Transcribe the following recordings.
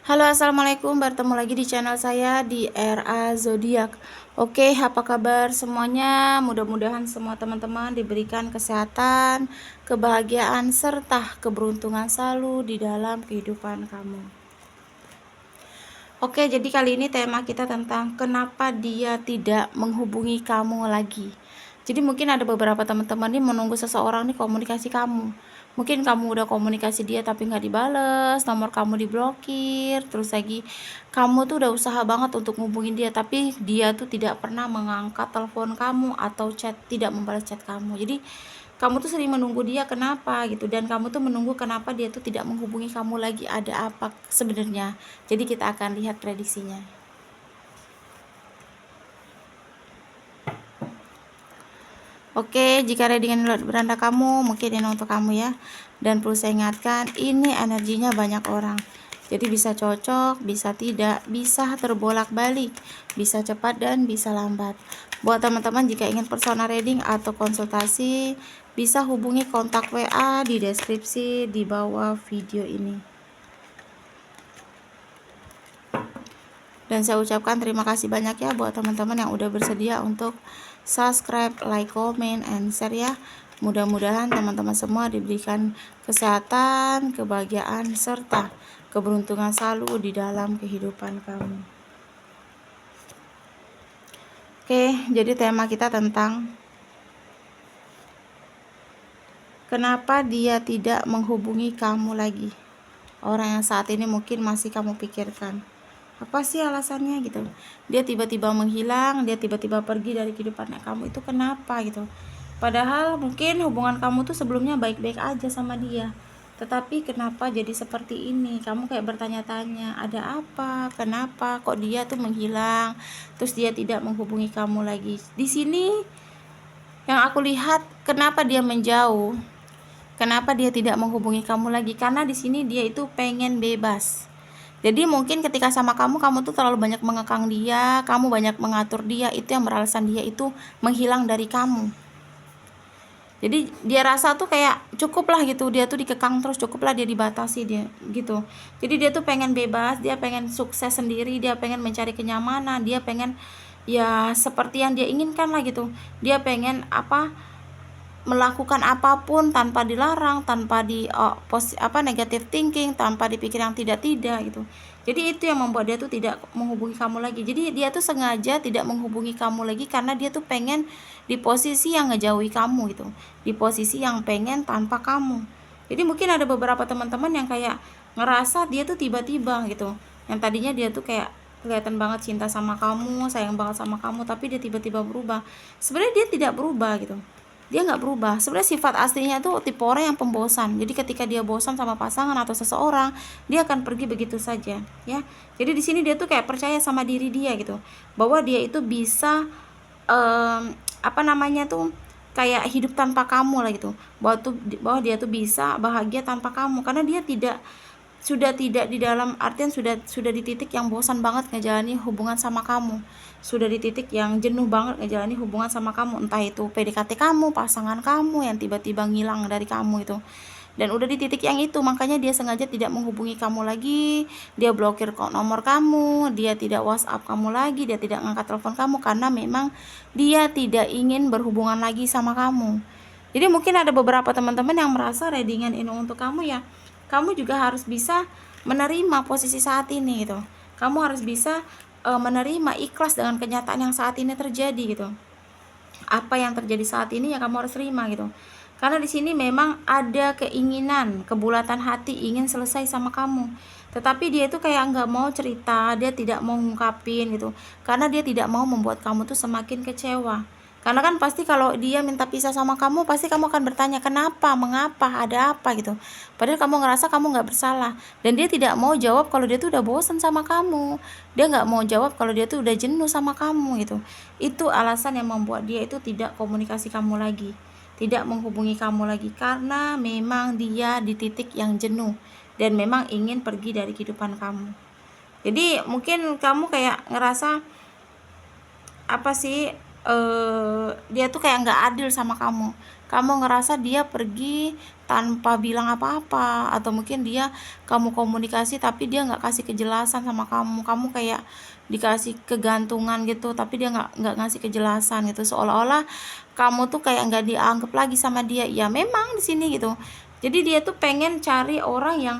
Halo, assalamualaikum. Bertemu lagi di channel saya di RA Zodiak. Oke, apa kabar semuanya? Mudah-mudahan semua teman-teman diberikan kesehatan, kebahagiaan, serta keberuntungan selalu di dalam kehidupan kamu. Oke, jadi kali ini tema kita tentang kenapa dia tidak menghubungi kamu lagi. Jadi mungkin ada beberapa teman-teman nih menunggu seseorang nih komunikasi kamu. Mungkin kamu udah komunikasi dia tapi nggak dibales, nomor kamu diblokir, terus lagi kamu tuh udah usaha banget untuk ngubungin dia tapi dia tuh tidak pernah mengangkat telepon kamu atau chat, tidak membalas chat kamu. Jadi kamu tuh sering menunggu dia kenapa gitu, dan kamu tuh menunggu kenapa dia tuh tidak menghubungi kamu lagi, ada apa sebenarnya. Jadi kita akan lihat prediksinya. Oke, jika readingan beranda kamu, mungkin ini untuk kamu ya. Dan perlu saya ingatkan, ini energinya banyak orang. Jadi bisa cocok, bisa tidak, bisa terbolak-balik, bisa cepat dan bisa lambat. Buat teman-teman jika ingin personal reading atau konsultasi, bisa hubungi kontak WA di deskripsi di bawah video ini. Dan saya ucapkan terima kasih banyak ya buat teman-teman yang udah bersedia untuk subscribe, like, comment, and share ya. Mudah-mudahan teman-teman semua diberikan kesehatan, kebahagiaan, serta keberuntungan selalu di dalam kehidupan kamu. Oke, jadi tema kita tentang kenapa dia tidak menghubungi kamu lagi. Orang yang saat ini mungkin masih kamu pikirkan. Apa sih alasannya gitu? Dia tiba-tiba menghilang, dia tiba-tiba pergi dari kehidupan kamu, itu kenapa gitu? Padahal mungkin hubungan kamu tuh sebelumnya baik-baik aja sama dia, tetapi kenapa jadi seperti ini? Kamu kayak bertanya-tanya, ada apa? Kenapa kok dia tuh menghilang? Terus dia tidak menghubungi kamu lagi. Di sini yang aku lihat, kenapa dia menjauh? Kenapa dia tidak menghubungi kamu lagi? Karena di sini dia itu pengen bebas. Jadi mungkin ketika sama kamu tuh terlalu banyak mengekang dia, kamu banyak mengatur dia, itu yang beralasan dia itu menghilang dari kamu. Jadi dia rasa tuh kayak cukup lah gitu, dia tuh dikekang terus, cukup lah dia dibatasi dia gitu. Jadi dia tuh pengen bebas, dia pengen sukses sendiri, dia pengen mencari kenyamanan, dia pengen ya seperti yang dia inginkan lah gitu. Dia pengen melakukan apapun tanpa dilarang, tanpa negative thinking, tanpa dipikir yang tidak gitu. Jadi itu yang membuat dia tuh tidak menghubungi kamu lagi. Jadi dia tuh sengaja tidak menghubungi kamu lagi karena dia tuh pengen di posisi yang ngejauhi kamu gitu, di posisi yang pengen tanpa kamu. Jadi mungkin ada beberapa teman-teman yang kayak ngerasa dia tuh tiba-tiba gitu, yang tadinya dia tuh kayak kelihatan banget cinta sama kamu, sayang banget sama kamu, tapi dia tiba-tiba berubah. Sebenarnya dia tidak berubah gitu, dia nggak berubah. Sebenarnya sifat aslinya tuh tipe orang yang pembosan. Jadi ketika dia bosan sama pasangan atau seseorang, dia akan pergi begitu saja ya. Jadi di sini dia tuh kayak percaya sama diri dia gitu, bahwa dia itu bisa kayak hidup tanpa kamu lah gitu, bahwa dia tuh bisa bahagia tanpa kamu, karena dia sudah tidak di dalam artian sudah di titik yang bosan banget ngejalani hubungan sama kamu, sudah di titik yang jenuh banget ngejalani hubungan sama kamu, entah itu PDKT kamu, pasangan kamu yang tiba-tiba ngilang dari kamu itu. Dan udah di titik yang itu, makanya dia sengaja tidak menghubungi kamu lagi, dia blokir nomor kamu, dia tidak WhatsApp kamu lagi, dia tidak ngangkat telepon kamu, karena memang dia tidak ingin berhubungan lagi sama kamu. Jadi mungkin ada beberapa teman-teman yang merasa readingan ini untuk kamu ya. Kamu juga harus bisa menerima posisi saat ini gitu. Kamu harus bisa menerima, ikhlas dengan kenyataan yang saat ini terjadi gitu. Apa yang terjadi saat ini ya kamu harus terima gitu. Karena di sini memang ada keinginan, kebulatan hati ingin selesai sama kamu. Tetapi dia itu kayak nggak mau cerita, dia tidak mau ngungkapin gitu. Karena dia tidak mau membuat kamu tuh semakin kecewa. Karena kan pasti kalau dia minta pisah sama kamu, pasti kamu akan bertanya kenapa, mengapa, ada apa gitu. Padahal kamu ngerasa kamu nggak bersalah. Dan dia tidak mau jawab kalau dia tuh udah bosan sama kamu. Dia nggak mau jawab kalau dia tuh udah jenuh sama kamu gitu. Itu alasan yang membuat dia itu tidak komunikasi kamu lagi, tidak menghubungi kamu lagi, karena memang dia di titik yang jenuh dan memang ingin pergi dari kehidupan kamu. Jadi mungkin kamu kayak ngerasa apa sih, dia tuh kayak nggak adil sama kamu. Kamu ngerasa dia pergi tanpa bilang apa-apa, atau mungkin kamu komunikasi tapi dia nggak kasih kejelasan sama kamu. Kamu kayak dikasih kegantungan gitu, tapi dia nggak ngasih kejelasan gitu, seolah-olah kamu tuh kayak nggak dianggap lagi sama dia. Ya memang di sini gitu. Jadi dia tuh pengen cari orang yang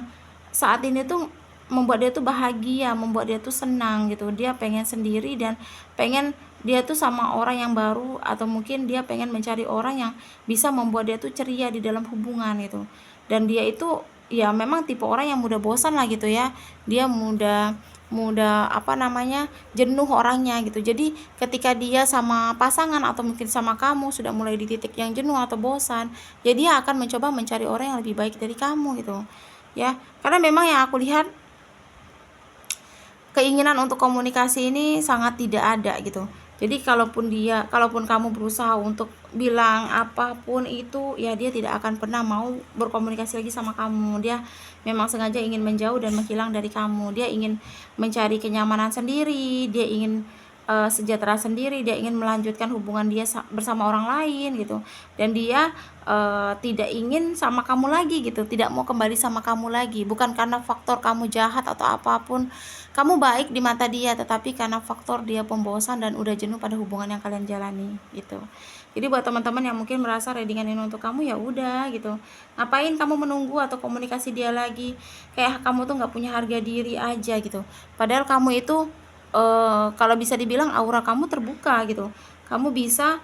saat ini tuh membuat dia tuh bahagia, membuat dia tuh senang gitu. Dia pengen sendiri dan pengen dia tuh sama orang yang baru, atau mungkin dia pengen mencari orang yang bisa membuat dia tuh ceria di dalam hubungan gitu. Dan dia itu ya memang tipe orang yang mudah bosan lah gitu ya. Dia mudah mudah apa namanya jenuh orangnya gitu. Jadi ketika dia sama pasangan atau mungkin sama kamu sudah mulai di titik yang jenuh atau bosan, ya dia akan mencoba mencari orang yang lebih baik dari kamu gitu ya. Karena memang yang aku lihat, keinginan untuk komunikasi ini sangat tidak ada gitu. Jadi kalaupun kamu berusaha untuk bilang apapun itu, ya dia tidak akan pernah mau berkomunikasi lagi sama kamu. Dia memang sengaja ingin menjauh dan menghilang dari kamu. Dia ingin mencari kenyamanan sendiri, dia ingin sejahtera sendiri, dia ingin melanjutkan hubungan dia bersama orang lain gitu. Dan dia tidak ingin sama kamu lagi gitu, tidak mau kembali sama kamu lagi. Bukan karena faktor kamu jahat atau apapun, kamu baik di mata dia, tetapi karena faktor dia pembosan dan udah jenuh pada hubungan yang kalian jalani gitu. Jadi buat teman-teman yang mungkin merasa readingan ini untuk kamu, ya udah gitu. Ngapain kamu menunggu atau komunikasi dia lagi? Kayak kamu tuh nggak punya harga diri aja gitu. Padahal kamu itu kalau bisa dibilang aura kamu terbuka gitu. Kamu bisa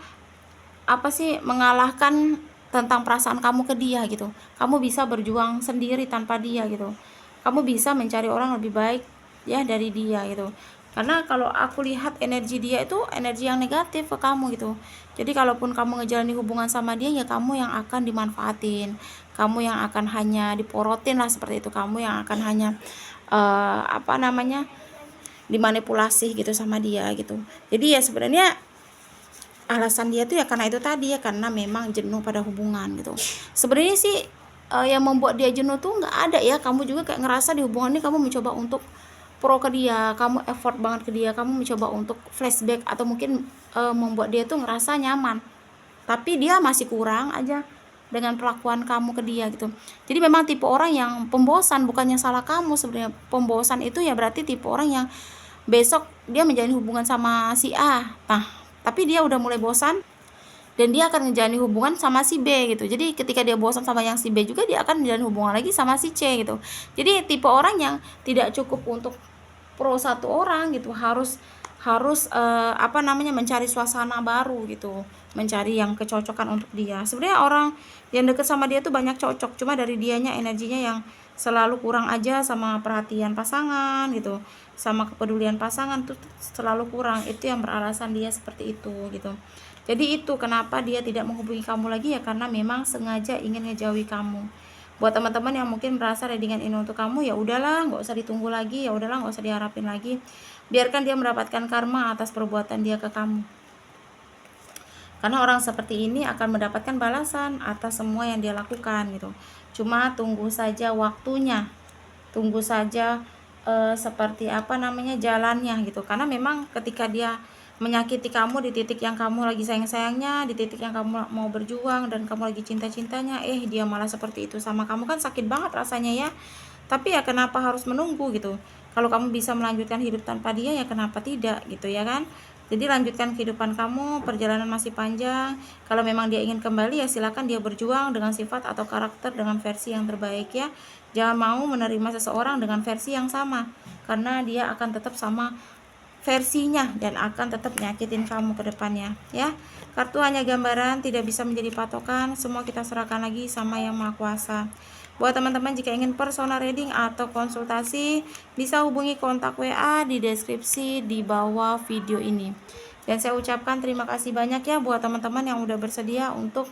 apa sih mengalahkan tentang perasaan kamu ke dia gitu. Kamu bisa berjuang sendiri tanpa dia gitu. Kamu bisa mencari orang lebih baik ya dari dia gitu. Karena kalau aku lihat energi dia itu energi yang negatif ke kamu gitu. Jadi kalaupun kamu ngejalani hubungan sama dia, ya kamu yang akan dimanfaatin, kamu yang akan hanya diporotin lah seperti itu, kamu yang akan hanya apa namanya dimanipulasi gitu sama dia gitu. Jadi ya sebenarnya alasan dia tuh ya karena itu tadi ya, karena memang jenuh pada hubungan gitu. Sebenarnya sih yang membuat dia jenuh tuh nggak ada ya. Kamu juga kayak ngerasa di hubungan ini kamu mencoba untuk pro ke dia, kamu effort banget ke dia, kamu mencoba untuk flashback atau mungkin membuat dia tuh ngerasa nyaman, tapi dia masih kurang aja dengan perlakuan kamu ke dia gitu. Jadi memang tipe orang yang pembosan, bukannya salah kamu sebenarnya. Pembosan itu ya berarti tipe orang yang besok dia menjalin hubungan sama si A, nah tapi dia udah mulai bosan dan dia akan menjalani hubungan sama si B gitu. Jadi ketika dia bosan sama yang si B juga, dia akan menjalin hubungan lagi sama si C gitu. Jadi tipe orang yang tidak cukup untuk pro satu orang gitu, harus harus apa namanya mencari suasana baru gitu, mencari yang kecocokan untuk dia. Sebenarnya orang yang deket sama dia tuh banyak cocok, cuma dari dianya energinya yang selalu kurang aja sama perhatian pasangan gitu, sama kepedulian pasangan tuh selalu kurang. Itu yang beralasan dia seperti itu gitu. Jadi itu kenapa dia tidak menghubungi kamu lagi, ya karena memang sengaja ingin ngejauhi kamu. Buat teman-teman yang mungkin merasa readingan ini untuk kamu, ya udahlah, nggak usah ditunggu lagi, ya udahlah, nggak usah diharapin lagi. Biarkan dia mendapatkan karma atas perbuatan dia ke kamu. Karena orang seperti ini akan mendapatkan balasan atas semua yang dia lakukan gitu. Cuma tunggu saja waktunya, tunggu saja seperti apa namanya jalannya gitu. Karena memang ketika dia menyakiti kamu di titik yang kamu lagi sayang-sayangnya, di titik yang kamu mau berjuang dan kamu lagi cinta-cintanya, dia malah seperti itu sama kamu, kan sakit banget rasanya ya. Tapi ya kenapa harus menunggu gitu? Kalau kamu bisa melanjutkan hidup tanpa dia, ya kenapa tidak gitu ya kan? Jadi lanjutkan kehidupan kamu, perjalanan masih panjang. Kalau memang dia ingin kembali, ya silakan dia berjuang dengan sifat atau karakter dengan versi yang terbaik ya. Jangan mau menerima seseorang dengan versi yang sama, karena dia akan tetap sama versinya dan akan tetap nyakitin kamu ke depannya ya. Kartu hanya gambaran, tidak bisa menjadi patokan. Semua kita serahkan lagi sama Yang Maha Kuasa. Buat teman-teman jika ingin personal reading atau konsultasi, bisa hubungi kontak WA di deskripsi di bawah video ini. Dan saya ucapkan terima kasih banyak ya buat teman-teman yang udah bersedia untuk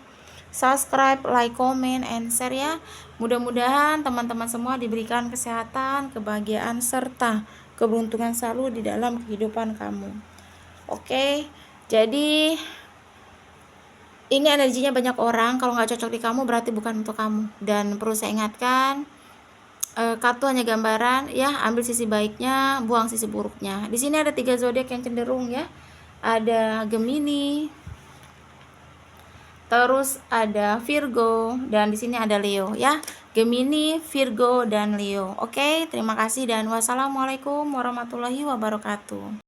subscribe, like, comment, and share ya. Mudah-mudahan teman-teman semua diberikan kesehatan, kebahagiaan, serta keberuntungan selalu di dalam kehidupan kamu. Oke, jadi ini energinya banyak orang. Kalau nggak cocok di kamu berarti bukan untuk kamu. Dan perlu saya ingatkan, kartu hanya gambaran ya. Ambil sisi baiknya, buang sisi buruknya. Di sini ada 3 zodiak yang cenderung ya. ada Gemini, terus ada Virgo, dan di sini ada Leo ya. Gemini, Virgo, dan Leo. Oke, terima kasih dan wassalamualaikum warahmatullahi wabarakatuh.